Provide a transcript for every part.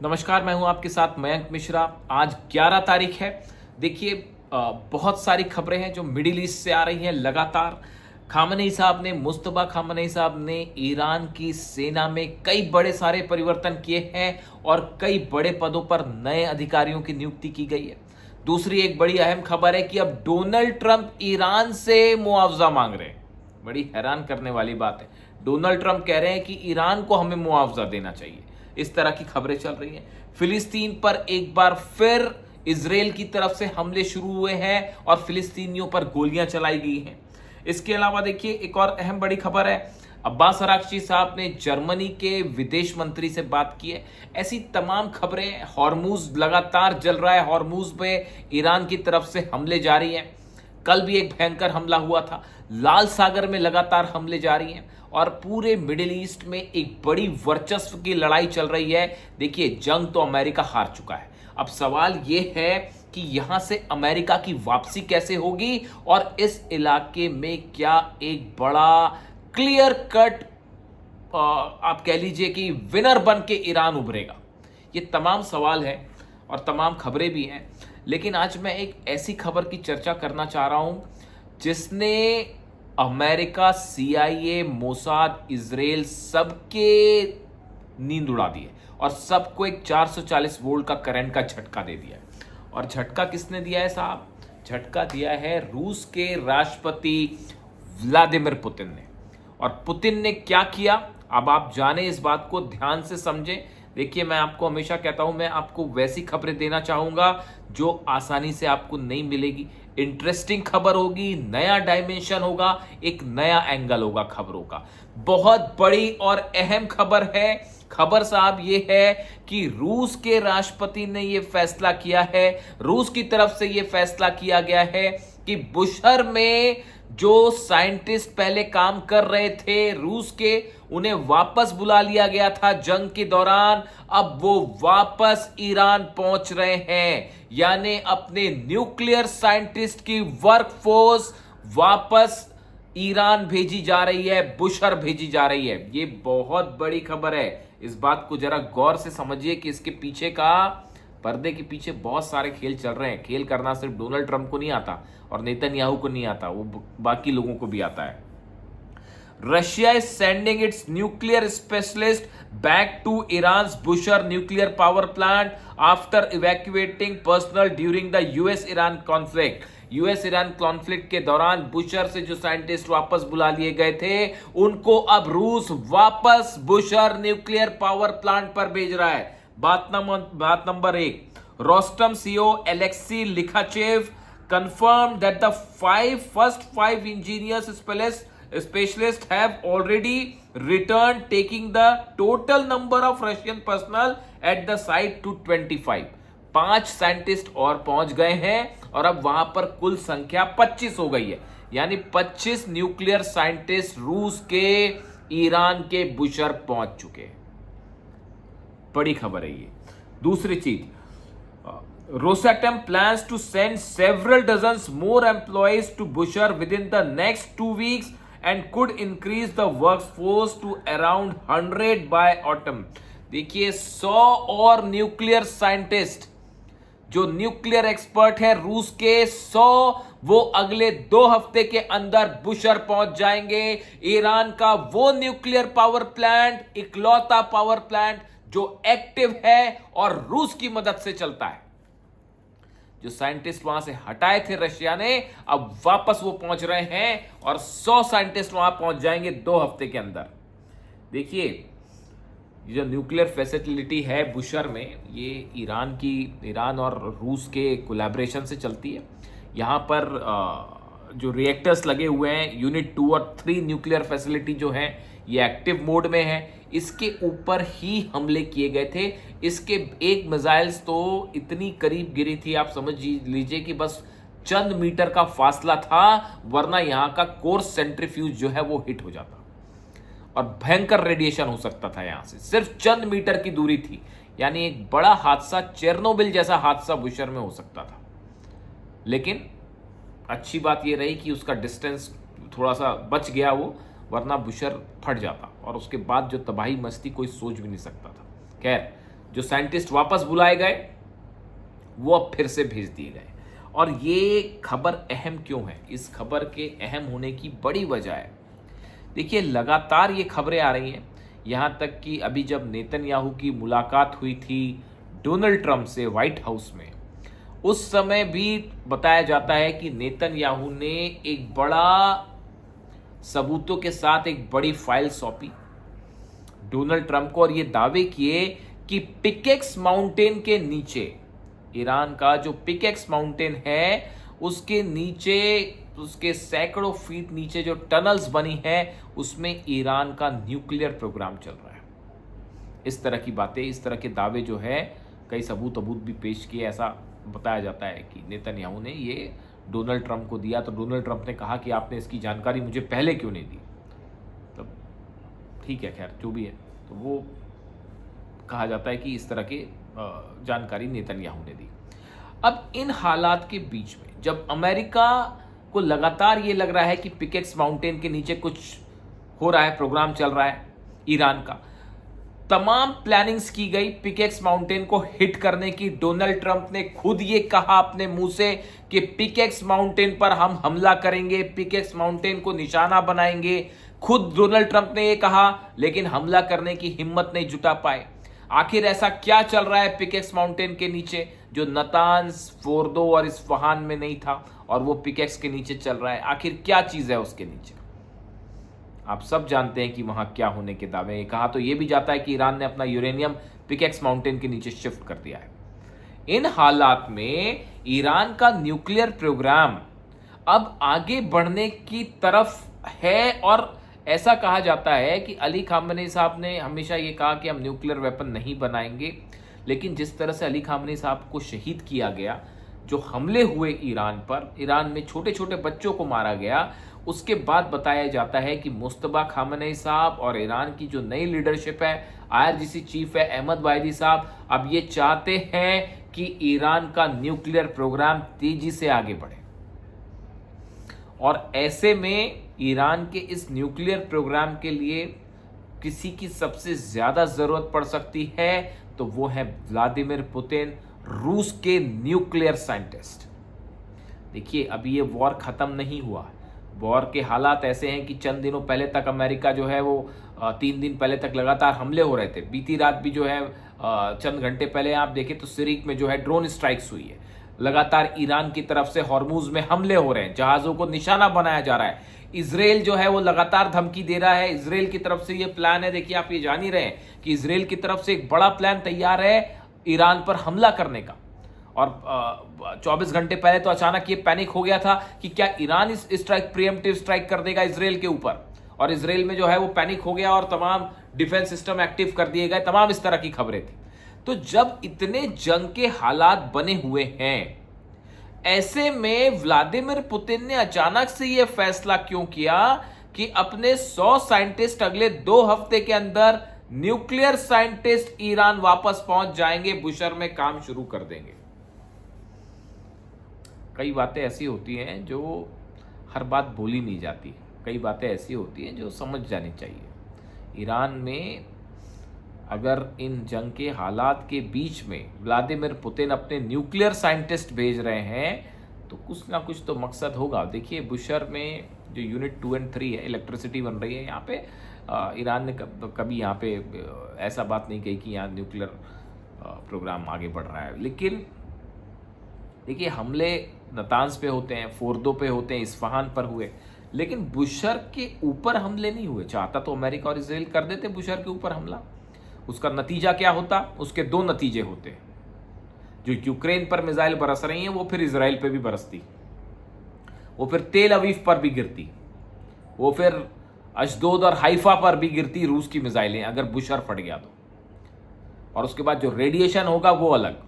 नमस्कार, मैं हूं आपके साथ मयंक मिश्रा। आज 11 तारीख है। देखिए, बहुत सारी खबरें हैं जो मिडिल ईस्ट से आ रही हैं लगातार। मुस्तफा खामनेई साहब ने ईरान की सेना में कई बड़े सारे परिवर्तन किए हैं और कई बड़े पदों पर नए अधिकारियों की नियुक्ति की गई है। दूसरी एक बड़ी अहम खबर है कि अब डोनाल्ड ट्रंप ईरान से मुआवजा मांग रहे हैं। बड़ी हैरान करने वाली बात है। डोनाल्ड ट्रंप कह रहे हैं कि ईरान को हमें मुआवजा देना चाहिए। इस तरह की खबरें चल रही हैं। फिलिस्तीन पर एक बार फिर इजराइल की तरफ से हमले शुरू हुए हैं और फिलिस्तीनियों पर गोलियां चलाई गई हैं। इसके अलावा देखिए, एक और अहम बड़ी खबर है। अब्बास अरागची साहब ने जर्मनी के विदेश मंत्री से बात की है। ऐसी तमाम खबरें। हॉर्मुज लगातार जल रहा है। हॉर्मुज पे ईरान की तरफ से हमले जारी हैं। कल भी एक भयंकर हमला हुआ था। लाल सागर में लगातार हमले जारी हैं और पूरे मिडिल ईस्ट में एक बड़ी वर्चस्व की लड़ाई चल रही है। देखिए, जंग तो अमेरिका हार चुका है। अब सवाल यह है कि यहां से अमेरिका की वापसी कैसे होगी और इस इलाके में क्या एक बड़ा क्लियर कट आप कह लीजिए कि विनर बन के ईरान उभरेगा। ये तमाम सवाल है और तमाम खबरें भी हैं। लेकिन आज मैं एक ऐसी खबर की चर्चा करना चाह रहा हूं जिसने अमेरिका, सीआईए, मोसाद, इजराइल सबके नींद उड़ा दी है और सबको एक 440 वोल्ट का करंट का झटका दे दिया है। और झटका किसने दिया है साहब? झटका दिया है रूस के राष्ट्रपति व्लादिमीर पुतिन ने। और पुतिन ने क्या किया, अब आप जाने, इस बात को ध्यान से समझें। देखिए, मैं आपको हमेशा कहता हूं, मैं आपको वैसी खबरें देना चाहूंगा जो आसानी से आपको नहीं मिलेगी। इंटरेस्टिंग खबर होगी, नया डायमेंशन होगा, एक नया एंगल होगा खबरों का। बहुत बड़ी और अहम खबर है। खबर साहब ये है कि रूस के राष्ट्रपति ने ये फैसला किया है, रूस की तरफ से ये फैसला किया गया है कि बुशहर में जो साइंटिस्ट पहले काम कर रहे थे रूस के, उन्हें वापस बुला लिया गया था जंग के दौरान। अब वो वापस ईरान पहुंच रहे हैं, यानी अपने न्यूक्लियर साइंटिस्ट की वर्कफोर्स वापस ईरान भेजी जा रही है, बुशहर भेजी जा रही है। ये बहुत बड़ी खबर है। इस बात को जरा गौर से समझिए कि इसके पीछे का, पर्दे के पीछे बहुत सारे खेल चल रहे हैं। खेल करना सिर्फ डोनाल्ड ट्रंप को नहीं आता और नेतन्याहू को नहीं आता, वो बाकी लोगों को भी आता है। Russia is sending its nuclear specialist back to Iran's Bushehr nuclear power plant after evacuating personnel during the US-Iran conflict. US-Iran conflict के दौरान बुशहर से जो साइंटिस्ट वापस बुला लिए गए थे, उनको अब रूस वापस बुशहर न्यूक्लियर पावर प्लांट पर भेज रहा है। बात number 1, Rosatom CEO Alexey Likhachev confirmed that the first five engineers specialists have already returned, taking the total number of Russian personnel at the site to 25. 5 scientist और पहुंच गए हैं और अब वहां पर कुल संख्या 25 हो गई है। यानी 25 न्यूक्लियर साइंटिस्ट रूस के ईरान के बुशहर पहुंच चुके हैं। बड़ी खबर है ये। दूसरी चीज, Rosatom plans to send several dozens more employees to Bushehr within the next 2 weeks and could increase the workforce to around 100 by autumn. देखिए, 100 और न्यूक्लियर साइंटिस्ट, जो न्यूक्लियर एक्सपर्ट है रूस के, 100 वो अगले 2 हफ्ते के अंदर बुशहर पहुंच जाएंगे। ईरान का वो न्यूक्लियर पावर प्लांट, इकलौता पावर प्लांट जो एक्टिव है और रूस की मदद से चलता है। जो साइंटिस्ट वहां से हटाए थे रशिया ने, अब वापस वो पहुंच रहे हैं और 100 साइंटिस्ट वहां पहुंच जाएंगे 2 हफ्ते के अंदर। देखिए, ये जो न्यूक्लियर फैसिलिटी है बुशहर में, ये ईरान और रूस के कोलैबोरेशन से चलती है। यहां पर जो रिएक्टर्स लगे हुए हैं, यूनिट 2 और 3 न्यूक्लियर फैसिलिटी जो है, ये एक्टिव मोड में है। इसके ऊपर ही हमले किए गए थे। इसके एक मिसाइल्स तो इतनी करीब गिरी थी, आप समझ लीजिए कि बस चंद मीटर का फासला था, वरना यहां का कोर्स सेंट्रीफ्यूज जो है वो हिट हो जाता और भयंकर रेडिएशन हो सकता था यहां से। सिर्फ चंद मीटर की दूरी थी, यानी एक बड़ा हादसा, चेरनोबिल जैसा हादसा बुशहर में हो सकता था। लेकिन अच्छी बात यह रही कि उसका डिस्टेंस थोड़ा सा बच गया वो, वरना बुशहर फट जाता और उसके बाद जो तबाही मस्ती कोई सोच भी नहीं सकता था। खैर, जो साइंटिस्ट वापस बुलाए गए वो अब फिर से भेज दिए गए। और ये खबर अहम क्यों है? इस खबर के अहम होने की बड़ी वजह है, देखिए लगातार ये खबरें आ रही हैं, यहाँ तक कि अभी जब नेतन्याहू की मुलाकात हुई थी डोनाल्ड ट्रंप से व्हाइट हाउस में, उस समय भी बताया जाता है कि नेतन्याहू ने एक बड़ा सबूतों के साथ एक बड़ी फाइल सौंपी डोनाल्ड ट्रंप को और ये दावे किए कि पिकेक्स माउंटेन के नीचे, ईरान का जो पिकेक्स माउंटेन है उसके नीचे, उसके सैकड़ों फीट नीचे जो टनल्स बनी है उसमें ईरान का न्यूक्लियर प्रोग्राम चल रहा है। इस तरह की बातें, इस तरह के दावे जो है कई सबूत भी पेश किए। ऐसा बताया जाता है कि नेतन्याहू ने ये डोनाल्ड ट्रंप को दिया, तो डोनाल्ड ट्रंप ने कहा कि आपने इसकी जानकारी मुझे पहले क्यों नहीं दी। तब ठीक है, खैर जो भी है, तो वो कहा जाता है कि इस तरह की जानकारी नेतन्याहू ने दी। अब इन हालात के बीच में जब अमेरिका को लगातार ये लग रहा है कि पिकेक्स माउंटेन के नीचे कुछ हो रहा है, प्रोग्राम चल रहा है ईरान का, तमाम प्लानिंग्स की गई पिकेक्स माउंटेन को हिट करने की। डोनाल्ड ट्रंप ने खुद ये कहा अपने मुंह से कि पिकेक्स माउंटेन पर हम हमला करेंगे, पिकेक्स माउंटेन को निशाना बनाएंगे। खुद डोनाल्ड ट्रंप ने ये कहा, लेकिन हमला करने की हिम्मत नहीं जुटा पाए। आखिर ऐसा क्या चल रहा है पिकेक्स माउंटेन के नीचे जो नतांज, फोर्दो और इस्फहान में नहीं था और वो पिकेक्स के नीचे चल रहा है? आखिर क्या चीज है उसके नीचे? आप सब जानते हैं कि वहां क्या होने के दावे हैं। कहा तो ये भी जाता है कि ईरान ने अपना यूरेनियम पिकेक्स माउंटेन के नीचे शिफ्ट कर दिया है। इन हालात में ईरान का न्यूक्लियर प्रोग्राम अब आगे बढ़ने की तरफ है और ऐसा कहा जाता है कि अली खामनेई साहब ने हमेशा ये कहा कि हम न्यूक्लियर वेपन नहीं बनाएंगे, लेकिन जिस तरह से अली खामनेई साहब को शहीद किया गया, जो हमले हुए ईरान पर, ईरान में छोटे छोटे बच्चों को मारा गया, उसके बाद बताया जाता है कि मुस्तबा खामनेई साहब और ईरान की जो नई लीडरशिप है, आईआरजीसी चीफ है अहमद वाहिदी साहब, अब ये चाहते हैं कि ईरान का न्यूक्लियर प्रोग्राम तेजी से आगे बढ़े। और ऐसे में ईरान के इस न्यूक्लियर प्रोग्राम के लिए किसी की सबसे ज्यादा जरूरत पड़ सकती है तो वो है व्लादिमीर पुतिन, रूस के न्यूक्लियर साइंटिस्ट। देखिए अभी ये वॉर खत्म नहीं हुआ, वॉर के हालात ऐसे हैं कि चंद दिनों पहले तक अमेरिका जो है वो 3 दिन पहले तक लगातार हमले हो रहे थे। बीती रात भी जो है चंद घंटे पहले आप देखें तो सिरिक में जो है ड्रोन स्ट्राइक्स हुई है। लगातार ईरान की तरफ से हॉर्मुज में हमले हो रहे हैं, जहाजों को निशाना बनाया जा रहा है। इजराइल जो है वो लगातार धमकी दे रहा है। इजराइल की तरफ से ये प्लान है, देखिए आप ये जान ही रहे हैं कि इजराइल की तरफ से एक बड़ा प्लान तैयार है ईरान पर हमला करने का। और 24 घंटे पहले तो अचानक ये पैनिक हो गया था कि क्या ईरान इस स्ट्राइक, प्रीएम्प्टिव स्ट्राइक कर देगा इजराइल के ऊपर, और इजराइल में जो है वो पैनिक हो गया और तमाम डिफेंस सिस्टम एक्टिव कर दिए गए, तमाम इस तरह की खबरें थी। तो जब इतने जंग के हालात बने हुए हैं, ऐसे में व्लादिमीर पुतिन ने अचानक से यह फैसला क्यों किया कि अपने 100 साइंटिस्ट अगले 2 हफ्ते के अंदर न्यूक्लियर साइंटिस्ट ईरान वापस पहुंच जाएंगे, बुशर में काम शुरू कर देंगे। कई बातें ऐसी होती हैं जो हर बात बोली नहीं जाती, कई बातें ऐसी होती हैं जो समझ जानी चाहिए। ईरान में अगर इन जंग के हालात के बीच में व्लादिमीर पुतिन अपने न्यूक्लियर साइंटिस्ट भेज रहे हैं तो कुछ ना कुछ तो मकसद होगा। देखिए बुशर में जो यूनिट 2 और 3 है, इलेक्ट्रिसिटी बन रही है यहाँ पे, ईरान ने कभी यहाँ पे ऐसा बात नहीं कही कि यहाँ न्यूक्लियर प्रोग्राम आगे बढ़ रहा है। लेकिन देखिए हमले नतांज पे होते हैं, फोर्दो पे होते हैं, इस्फहान पर हुए, लेकिन बुशर के ऊपर हमले नहीं हुए। चाहता तो अमेरिका और इजराइल कर देते बुशर के ऊपर हमला। उसका नतीजा क्या होता? उसके 2 नतीजे होते। जो यूक्रेन पर मिसाइल बरस रही हैं वो फिर इजराइल पे भी बरसती, वो फिर तेल अवीव पर भी गिरती, वो फिर अशदोद और हाइफा पर भी गिरती रूस की मिसाइलें, अगर बुशर फट गया तो। और उसके बाद जो रेडिएशन होगा वो अलग।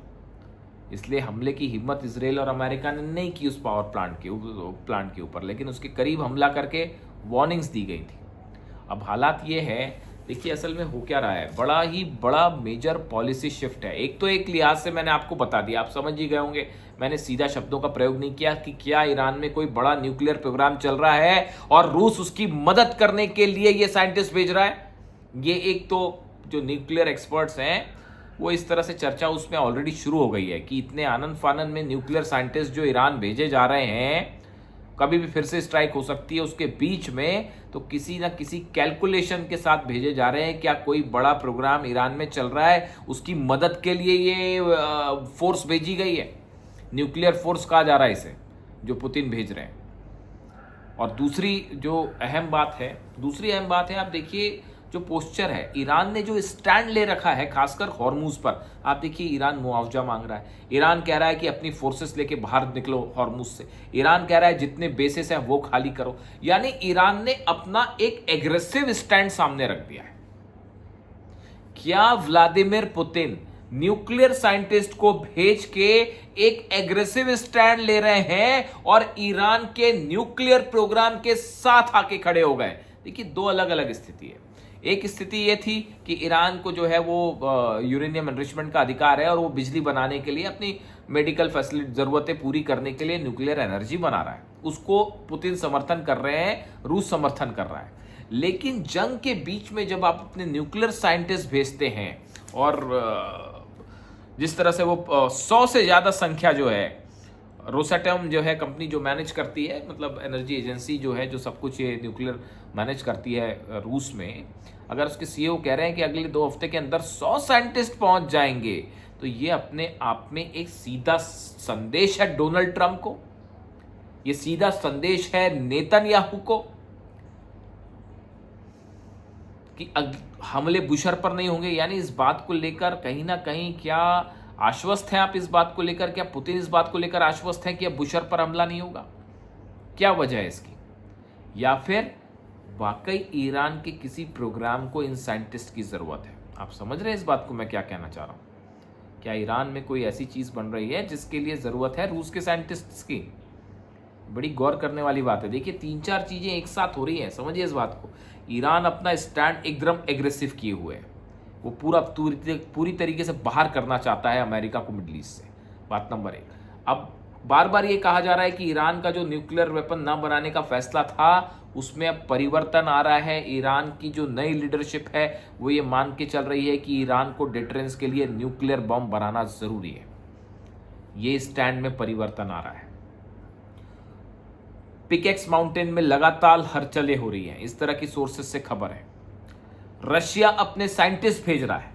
इसलिए हमले की हिम्मत इजराइल और अमेरिका ने नहीं की उस पावर प्लांट के ऊपर, लेकिन उसके करीब हमला करके वार्निंग्स दी गई थी। अब हालात ये है, देखिए असल में हो क्या रहा है, बड़ा ही बड़ा मेजर पॉलिसी शिफ्ट है। एक तो एक लिहाज से मैंने आपको बता दिया, आप समझ ही गए होंगे, मैंने सीधा शब्दों का प्रयोग नहीं किया कि क्या ईरान में कोई बड़ा न्यूक्लियर प्रोग्राम चल रहा है और रूस उसकी मदद करने के लिए ये साइंटिस्ट भेज रहा है। ये एक तो जो न्यूक्लियर एक्सपर्ट्स हैं वो इस तरह से चर्चा उसमें ऑलरेडी शुरू हो गई है कि इतने आनंद फानन में न्यूक्लियर साइंटिस्ट जो ईरान भेजे जा रहे हैं, कभी भी फिर से स्ट्राइक हो सकती है उसके बीच में, तो किसी ना किसी कैलकुलेशन के साथ भेजे जा रहे हैं। क्या कोई बड़ा प्रोग्राम ईरान में चल रहा है, उसकी मदद के लिए ये फोर्स भेजी गई है? न्यूक्लियर फोर्स कहा जा रहा है इसे, जो पुतिन भेज रहे हैं। और दूसरी अहम बात है, आप देखिए जो पोस्चर है, ईरान ने जो स्टैंड ले रखा है खासकर हॉर्मुज पर। आप देखिए ईरान मुआवजा मांग रहा है, ईरान कह रहा है कि अपनी फोर्सेस लेके बाहर निकलो हॉर्मुज से, ईरान कह रहा है जितने बेसेस हैं वो खाली करो। यानी ईरान ने अपना एक एग्रेसिव स्टैंड सामने रख दिया है। क्या व्लादिमीर पुतिन न्यूक्लियर साइंटिस्ट को भेज के एक एग्रेसिव स्टैंड ले रहे हैं और ईरान के न्यूक्लियर प्रोग्राम के साथ आके खड़े हो गए? देखिए दो अलग अलग स्थिति है। एक स्थिति ये थी कि ईरान को जो है वो यूरेनियम एनरिचमेंट का अधिकार है और वो बिजली बनाने के लिए, अपनी मेडिकल फैसिलिटी जरूरतें पूरी करने के लिए न्यूक्लियर एनर्जी बना रहा है। उसको पुतिन समर्थन कर रहे हैं, रूस समर्थन कर रहा है। लेकिन जंग के बीच में जब आप अपने न्यूक्लियर साइंटिस्ट भेजते हैं और जिस तरह से वो 100 से ज़्यादा संख्या जो है, रोसाटम जो है कंपनी जो मैनेज करती है, मतलब एनर्जी एजेंसी जो है जो सब कुछ ये न्यूक्लियर मैनेज करती है रूस में, अगर उसके सीईओ कह रहे हैं कि अगले 2 हफ्ते के अंदर 100 साइंटिस्ट पहुंच जाएंगे, तो ये अपने आप में एक सीधा संदेश है डोनाल्ड ट्रंप को, ये सीधा संदेश है नेतन्याहू को कि हमले बुशर पर नहीं होंगे। यानी इस बात को लेकर कहीं ना कहीं क्या आश्वस्त हैं आप? इस बात को लेकर क्या पुतिन इस बात को लेकर आश्वस्त हैं कि अब बुशर पर हमला नहीं होगा? क्या वजह है इसकी? या फिर वाकई ईरान के किसी प्रोग्राम को इन साइंटिस्ट की जरूरत है? आप समझ रहे हैं इस बात को मैं क्या कहना चाह रहा हूं? क्या ईरान में कोई ऐसी चीज बन रही है जिसके लिए जरूरत है रूस के साइंटिस्ट्स की? बड़ी गौर करने वाली बात है। देखिए 3-4 चीजें एक साथ हो रही हैं, समझिए इस बात को। ईरान अपना स्टैंड एकदम एग्रेसिव किए हुए है, वो पूरी तरीके से बाहर करना चाहता है अमेरिका को मिडिल ईस्ट से, बात नंबर 1। अब बार बार ये कहा जा रहा है कि ईरान का जो न्यूक्लियर वेपन ना बनाने का फैसला था उसमें अब परिवर्तन आ रहा है। ईरान की जो नई लीडरशिप है वो ये मान के चल रही है कि ईरान को डिटरेंस के लिए न्यूक्लियर बम बनाना जरूरी है। ये स्टैंड में परिवर्तन आ रहा है। पिकेक्स माउंटेन में लगातार हलचलें हो रही हैं, इस तरह की सोर्सेस से खबर है। रशिया अपने साइंटिस्ट भेज रहा है।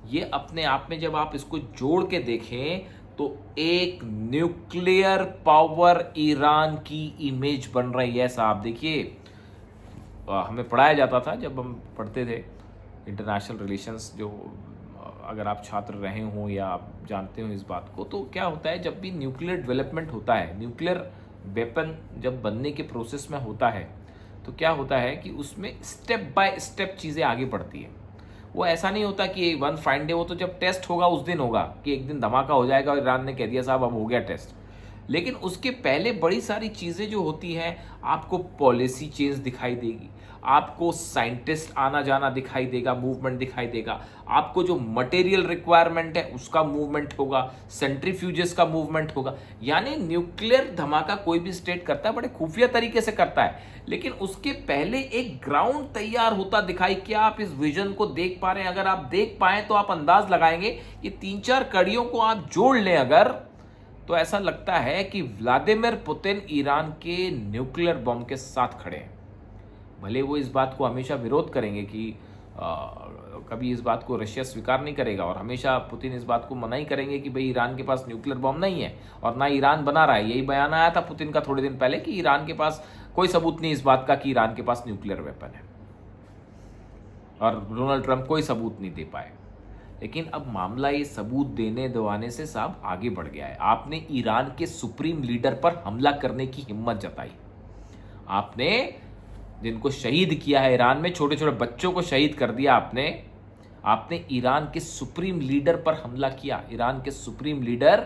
ये अपने आप में जब आप इसको जोड़ के देखें तो एक न्यूक्लियर पावर ईरान की इमेज बन रही है साहब। देखिए हमें पढ़ाया जाता था जब हम पढ़ते थे इंटरनेशनल रिलेशंस, जो अगर आप छात्र रहे हों या आप जानते हो इस बात को, तो क्या होता है जब भी न्यूक्लियर डेवलपमेंट होता है, न्यूक्लियर वेपन जब बनने के प्रोसेस में होता है, तो क्या होता है कि उसमें स्टेप बाय स्टेप चीज़ें आगे बढ़ती है। वो ऐसा नहीं होता कि वन फाइन डे, वो तो जब टेस्ट होगा उस दिन होगा कि एक दिन धमाका हो जाएगा और ईरान ने कह दिया साहब अब हो गया टेस्ट। लेकिन उसके पहले बड़ी सारी चीज़ें जो होती हैं, आपको पॉलिसी चेंज दिखाई देगी, आपको साइंटिस्ट आना जाना दिखाई देगा, मूवमेंट दिखाई देगा, आपको जो मटेरियल रिक्वायरमेंट है उसका मूवमेंट होगा, सेंट्रीफ्यूजेस का मूवमेंट होगा। यानी न्यूक्लियर धमाका कोई भी स्टेट करता है बड़े खुफिया तरीके से करता है, लेकिन उसके पहले एक ग्राउंड तैयार होता दिखाई। क्या आप इस विजन को देख पा रहे हैं? अगर आप देख पाए तो आप अंदाज लगाएंगे, ये 3-4 कड़ियों को आप जोड़ लें अगर, तो ऐसा लगता है कि व्लादिमीर पुतिन ईरान के न्यूक्लियर बम के साथ खड़े हैं। भले वो इस बात को हमेशा विरोध करेंगे कि कभी इस बात को रशिया स्वीकार नहीं करेगा, और हमेशा पुतिन इस बात को मना ही करेंगे कि भाई ईरान के पास न्यूक्लियर बम नहीं है और ना ईरान बना रहा है। यही बयान आया था पुतिन का थोड़े दिन पहले कि ईरान के पास कोई सबूत नहीं इस बात का कि ईरान के पास न्यूक्लियर वेपन है, और डोनाल्ड ट्रंप कोई सबूत नहीं दे पाए। लेकिन अब मामला ये सबूत देने दवाने से साहब आगे बढ़ गया है। आपने ईरान के सुप्रीम लीडर पर हमला करने की हिम्मत जताई, आपने जिनको शहीद किया है ईरान में, छोटे छोटे बच्चों को शहीद कर दिया आपने ईरान के सुप्रीम लीडर पर हमला किया। ईरान के सुप्रीम लीडर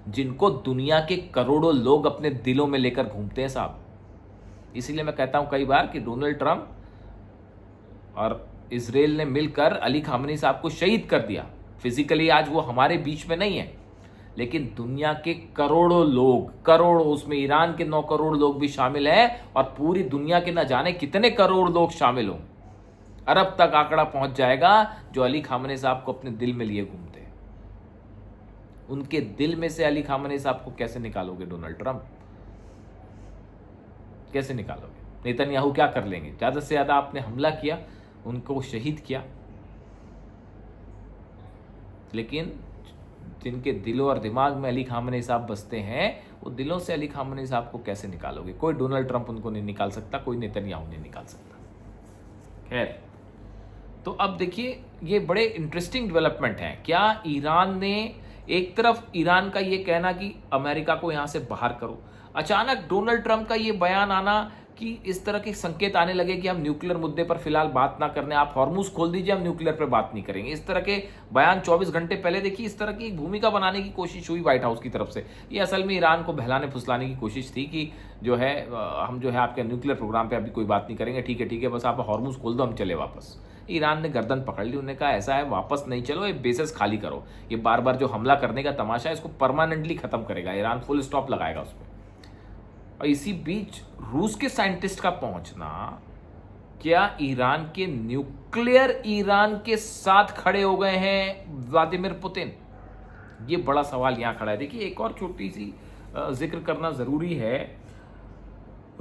जिनको दुनिया के करोड़ों लोग अपने दिलों में लेकर घूमते हैं साहब। इसीलिए मैं कहता हूं कई बार कि डोनाल्ड ट्रंप और इजराइल ने मिलकर अली खामनी साहब को शहीद कर दिया। फिजिकली आज वो हमारे बीच में नहीं है, लेकिन दुनिया के करोड़ों लोग, करोड़ों, उसमें ईरान के 9 करोड़ लोग भी शामिल हैं और पूरी दुनिया के न जाने कितने करोड़ लोग शामिल हों, अरब तक आंकड़ा पहुंच जाएगा जो अली खामनेई साहब को अपने दिल में लिए घूमते हैं। उनके दिल में से अली खामनेई साहब को कैसे निकालोगे डोनाल्ड ट्रंप? कैसे निकालोगे? नेतन्याहू क्या कर लेंगे? ज्यादा से ज्यादा आपने हमला किया, उनको शहीद किया, लेकिन जिनके दिलों और दिमाग में अली खामनेई साहब बसते हैं, वो दिलों से अली खामनेई साहब को कैसे निकालोगे? कोई डोनाल्ड ट्रंप उनको नहीं निकाल सकता, कोई नेतन्याहू नहीं निकाल सकता। खैर, तो अब देखिए ये बड़े इंटरेस्टिंग डेवलपमेंट हैं। क्या ईरान ने, एक तरफ ईरान का ये कहना कि अमेरिका को यहां से बाहर करो, अचानक डोनाल्ड ट्रंप का ये बयान आना कि इस तरह के संकेत आने लगे कि हम न्यूक्लियर मुद्दे पर फिलहाल बात ना करने, आप हॉर्मूज खोल दीजिए, हम न्यूक्लियर पर बात नहीं करेंगे। इस तरह के बयान 24 घंटे पहले देखिए, इस तरह की भूमिका बनाने की कोशिश हुई व्हाइट हाउस की तरफ से। ये असल में ईरान को बहलाने फुसलाने की कोशिश थी कि जो है हम जो है आपके न्यूक्लियर प्रोग्राम पर अभी कोई बात नहीं करेंगे, ठीक है बस आप हॉर्मूज खोल दो, हम चले वापस। ईरान ने गर्दन पकड़ ली, उन्होंने कहा ऐसा है वापस नहीं चलो, ये बेसेस खाली करो, ये बार बार जो हमला करने का तमाशा है इसको परमानेंटली खत्म करेगा ईरान, फुल स्टॉप लगाएगा उसमें। और इसी बीच रूस के साइंटिस्ट का पहुंचना, क्या ईरान के न्यूक्लियर ईरान के साथ खड़े हो गए हैं व्लादिमीर पुतिन? ये बड़ा सवाल यहां खड़ा है। देखिए एक और छोटी सी जिक्र करना जरूरी है।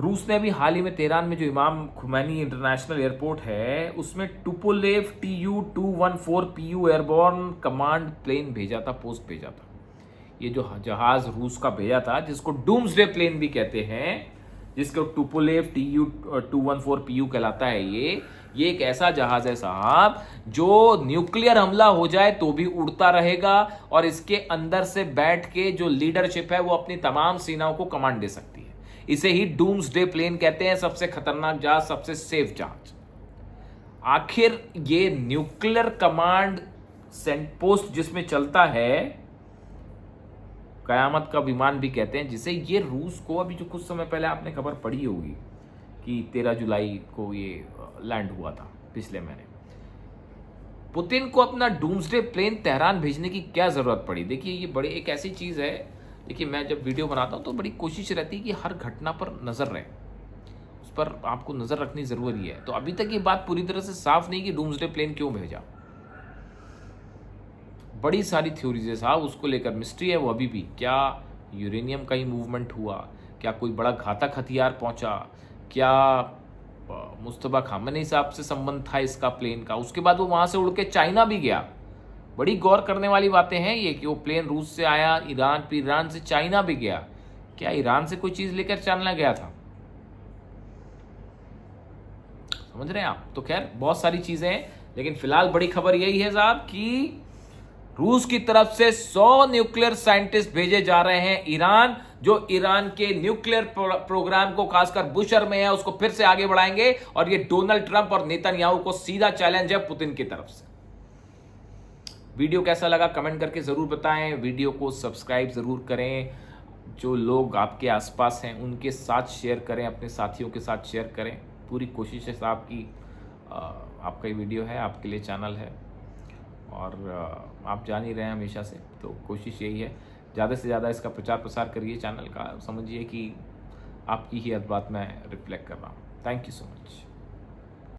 रूस ने भी हाल ही में तेहरान में जो इमाम खुमैनी इंटरनेशनल एयरपोर्ट है उसमें Tupolev Tu-214 PU airborne command plane भेजा था, पोस्ट भेजा था। ये जो जहाज रूस का भेजा था, जिसको डूम्सडे प्लेन भी कहते हैं, जिसको टुपोलेव Tu-214 PU कहलाता है, ये एक ऐसा जहाज है साहब जो न्यूक्लियर हमला हो जाए तो भी उड़ता रहेगा और इसके अंदर से बैठ के जो लीडरशिप है वो अपनी तमाम सेनाओं को कमांड दे सकती है। इसे ही डूम्सडे प्लेन कहते हैं, सबसे खतरनाक जहाज, सबसे सेफ जहाज। आखिर ये न्यूक्लियर कमांड पोस्ट जिसमें चलता है, कयामत का विमान भी कहते हैं जिसे, ये रूस को अभी जो कुछ समय पहले आपने खबर पढ़ी होगी कि 13 जुलाई को ये लैंड हुआ था पिछले महीने। पुतिन को अपना डूम्सडे प्लेन तेहरान भेजने की क्या जरूरत पड़ी? देखिए ये बड़ी एक ऐसी चीज है, देखिए मैं जब वीडियो बनाता हूं तो बड़ी कोशिश रहती है कि हर घटना पर नजर रहे, उस पर आपको नजर रखनी जरूरी है। तो अभी तक ये बात पूरी तरह से साफ नहीं कि डूम्सडे प्लेन क्यों भेजा। बड़ी सारी थ्योरीज है साहब, उसको लेकर मिस्ट्री है वो अभी भी। क्या यूरेनियम का ही मूवमेंट हुआ? क्या कोई बड़ा घातक हथियार पहुंचा? क्या मुस्तफा खामनेई साहब से संबंध था इसका प्लेन का? उसके बाद वो वहां से उड़ के चाइना भी गया। बड़ी गौर करने वाली बातें हैं ये कि वो प्लेन रूस से आया ईरान, फिर ईरान से चाइना भी गया। क्या ईरान से कोई चीज लेकर चाइना गया था? समझ रहे हैं आप? तो खैर बहुत सारी चीजें हैं, लेकिन फिलहाल बड़ी खबर यही है साहब कि रूस की तरफ से 100 न्यूक्लियर साइंटिस्ट भेजे जा रहे हैं ईरान, जो ईरान के न्यूक्लियर प्रोग्राम को खासकर बुशर में है उसको फिर से आगे बढ़ाएंगे। और ये डोनाल्ड ट्रंप और नेतन्याहू को सीधा चैलेंज है पुतिन की तरफ से। वीडियो कैसा लगा कमेंट करके जरूर बताएं, वीडियो को सब्सक्राइब जरूर करें, जो लोग आपके आसपास हैं उनके साथ शेयर करें, अपने साथियों के साथ शेयर करें। पूरी कोशिश है साहब की आपका ये वीडियो है, आपके लिए चैनल है और आप जान ही रहे हैं हमेशा से, तो कोशिश यही है ज़्यादा से ज़्यादा इसका प्रचार प्रसार करिए चैनल का। समझिए कि आपकी ही बात मैं रिफ्लेक्ट कर रहा हूँ। Thank you so much.